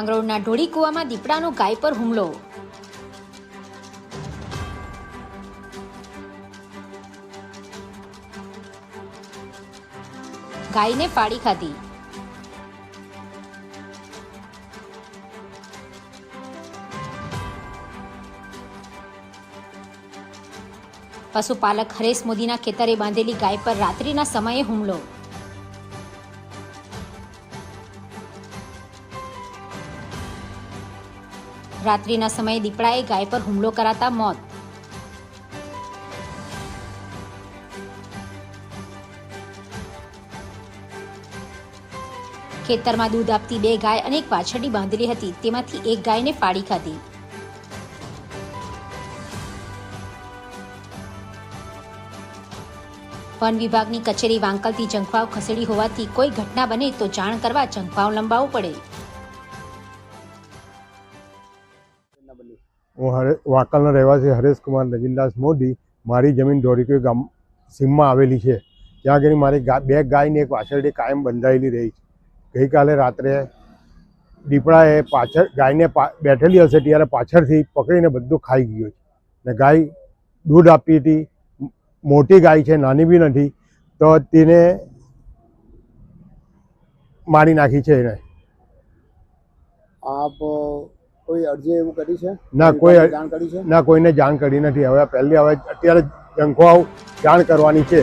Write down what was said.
માંગરોળના ઢોળીકુવામાં દીપડાનો ગાય પર હુમલો. ગાયને ફાડી ખાધી. પશુપાલક હરેશ મોદીના ખેતરે બાંધેલી ગાય પર રાત્રિના સમયે હુમલો. રાત્રિના સમયે દીપડાએ ગાય પર હુમલો કરાતા મોત. ખેતરમાં દૂધ આપતી 2 ગાય અને એક વાછરડી બાંધેલી હતી, તેમાંથી એક ગાયને ફાડી ખાધી. વન વિભાગની કચેરી વાંકલથી જંખવાવ ખસેડી હોવાથી કોઈ ઘટના બને તો જાણ કરવા જંખવાવ લંબાવવું પડે. હું વાંકલનો રહેવાસી હરેશ કુમાર નગીનદાસ મોદી. મારી જમીન ઢોળીકુઈ ગામ સીમમાં આવેલી છે. ત્યાં આગળ મારી 2 ગાય ને એક વાછરડી કાયમ બંધાયેલી રહી છે. ગઈકાલે રાત્રે દીપડાએ ગાયને બેઠેલી હશે ત્યારે પાછળથી પકડીને બધું ખાઈ ગયું છે. ને ગાય દૂધ આપતી હતી, મોટી ગાય છે, નાની બી નથી, તો તેને મારી નાખી છે એને. આપ કોઈ અરજી એવું કરી છે? ના, કોઈ જાણ કરી છે? ના, કોઈને જાણ કરી નથી. હવે અત્યારે જંખવાવ જાણ કરવાની છે.